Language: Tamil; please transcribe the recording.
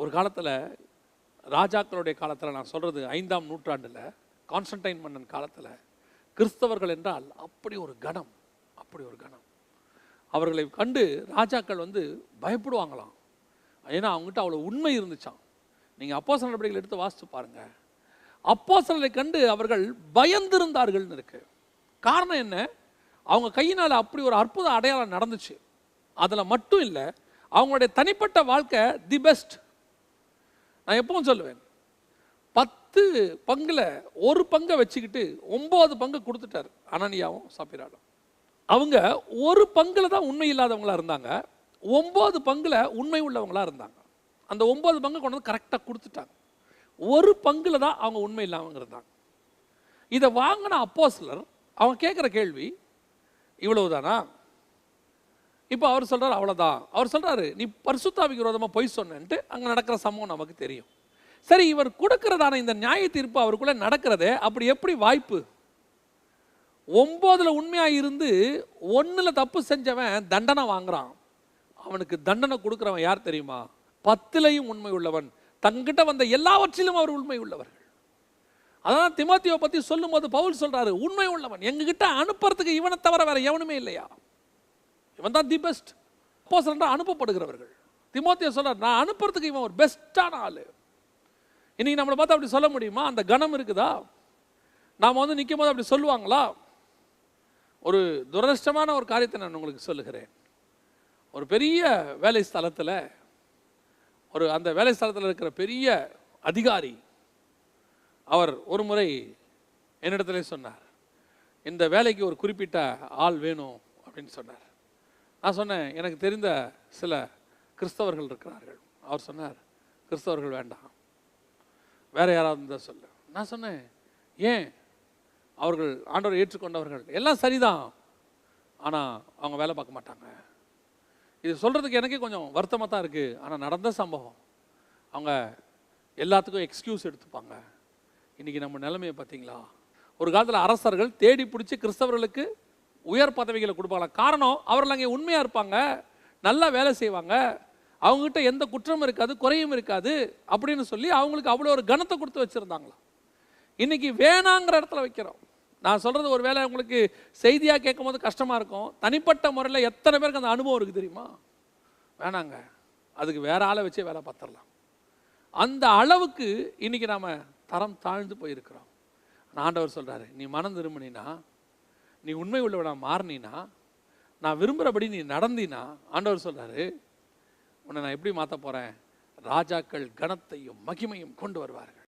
ஒரு காலத்தில், ராஜாக்களுடைய காலத்தில், நான் சொல்கிறது 5ஆம் நூற்றாண்டில், கான்ஸ்டன்டைன் மன்னன் காலத்தில் கிறிஸ்தவர்கள் என்றால் அப்படி ஒரு கணம், அப்படி ஒரு கணம். அவர்களை கண்டு ராஜாக்கள் பயப்படுவாங்களாம். ஏன்னா அவங்ககிட்ட அவ்வளோ உண்மை இருந்துச்சான். நீங்கள் அப்போஸ்தலர் நடவடிக்கைகள் எடுத்து வாசித்து பாருங்கள். அப்போஸ்தலரை கண்டு அவர்கள் பயந்திருந்தார்கள்னு இருக்கு. காரணம் என்ன? அவங்க கையினால் அப்படி ஒரு அற்புத அடையாளம் நடந்துச்சு. அதில் மட்டும் இல்லை, அவங்களுடைய தனிப்பட்ட வாழ்க்கை தி பெஸ்ட். நான் எப்பவும் சொல்லுவேன், 10 பங்கில் 1 பங்கை வச்சுக்கிட்டு 9 பங்கு கொடுத்துட்டார் அனனியாவும் சப்பீராலும். அவங்க 1 பங்கில் தான் உண்மை இல்லாதவங்களா இருந்தாங்க, 9 பங்கில் உண்மை உள்ளவங்களா இருந்தாங்க. அந்த 9 பங்கு கொண்டு வந்து கரெக்டாக கொடுத்துட்டாங்க. 1 பங்கில் தான் அவங்க உண்மை இல்லாமல் இருந்தாங்க. இதை வாங்கின அப்போஸ்தலர் அவங்க கேட்குற கேள்வி இவ்வளவுதானா? இப்போ அவர் சொல்கிறார் அவ்வளோதான். அவர் சொல்கிறாரு, நீ பரிசுத்தாவிக்கு விரோதமாக பொய் சொன்னேன்ட்டு அங்கே நடக்கிற சம்பவம் நமக்கு தெரியும். சரி, இவர் கொடுக்கிறதான இந்த நியாய தீர்ப்பு அவருக்குள்ளே நடக்கிறதே அப்படி எப்படி வாய்ப்பு? 9ல் உண்மையாக இருந்து 1ல் தப்பு செஞ்சவன் தண்டனை வாங்குறான். அவனுக்கு தண்டனை கொடுக்குறவன் யார் தெரியுமா? 10லையும் உண்மை உள்ளவன், தங்கிட்ட வந்த எல்லாவற்றிலும் அவர் உண்மை உள்ளவர்கள். அதான் தீமோத்தேயுவை பற்றி சொல்லும்போது பவுல் சொல்றாரு, உண்மை உள்ளவன், எங்ககிட்ட அனுப்புறதுக்கு இவனை தவிர வேற எவனுமே இல்லையா, இவன் தான் தி பெஸ்ட். அப்போஸ்தலர் அனுப்பப்படுகிறவர்கள். தீமோத்தேயு சொல்றார், நான் அனுப்புறதுக்கு இவன் ஒரு பெஸ்டான ஆளு. இன்னைக்கு நம்மளை பார்த்து அப்படி சொல்ல முடியுமா? அந்த கணம் இருக்குதா? நாம் நிற்கும் போது அப்படி சொல்லுவாங்களா? ஒரு துரதிர்ஷ்டமான ஒரு காரியத்தை நான் உங்களுக்கு சொல்லுகிறேன். ஒரு பெரிய வேலை ஸ்தலத்தில், அந்த வேலை ஸ்தலத்தில் இருக்கிற பெரிய அதிகாரி அவர் ஒரு முறை என்னிடத்துல சொன்னார், இந்த வேலைக்கு ஒரு குறிப்பிட்ட ஆள் வேணும் அப்படின்னு சொன்னார். நான் சொன்னேன், எனக்கு தெரிந்த சில கிறிஸ்தவர்கள் இருக்கிறார்கள். அவர் சொன்னார், கிறிஸ்தவர்கள் வேண்டாம், வேற யாராவது இருந்தால் சொல்லு. நான் சொன்னேன், ஏன்? அவர்கள் ஆண்டவரை ஏற்றுக்கொண்டவர்கள், எல்லாம் சரிதான், ஆனால் அவங்க வேலை பார்க்க மாட்டாங்க. இது சொல்கிறதுக்கு எனக்கே கொஞ்சம் வருத்தமாக தான் இருக்குது. ஆனால் நடந்த சம்பவம். அவங்க எல்லாத்துக்கும் எக்ஸ்கியூஸ் எடுத்துப்பாங்க. இன்றைக்கி நம்ம நிலைமையை பார்த்தீங்களா? ஒரு காலத்தில் அரசர்கள் தேடி பிடிச்சி கிறிஸ்தவர்களுக்கு உயர் பதவிகளை கொடுப்பாங்க. காரணம், அவர்கள் அங்கே உண்மையாக இருப்பாங்க, நல்லா வேலை செய்வாங்க, அவங்ககிட்ட எந்த குற்றமும் இருக்காது, குறையும் இருக்காது அப்படின்னு சொல்லி அவங்களுக்கு அவ்வளோ ஒரு கனத்தை கொடுத்து வச்சுருந்தாங்களாம். இன்றைக்கி வேணாங்கிற இடத்துல வைக்கிறோம். நான் சொல்கிறது ஒரு வேளை உங்களுக்கு செய்தியாக கேட்கும் போது கஷ்டமாக இருக்கும். தனிப்பட்ட முறையில் எத்தனை பேருக்கு அந்த அனுபவம் இருக்குது தெரியுமா? வேணாங்க, அதுக்கு வேற ஆளை வச்சே வேலை பார்த்துடலாம். அந்த அளவுக்கு இன்றைக்கி நாம் தரம் தாழ்ந்து போயிருக்கிறோம். ஆண்டவர் சொல்கிறாரு, நீ மனம் திரும்பினா, நீ உண்மை உள்ளவனா மாறினா, நான் விரும்புகிறபடி நீ நடந்தினா, ஆண்டவர் சொல்கிறாரு, உன்னை நான் எப்படி மாற்ற போகிறேன்? ராஜாக்கள் கனத்தையும் மகிமையும் கொண்டு வருவார்கள்.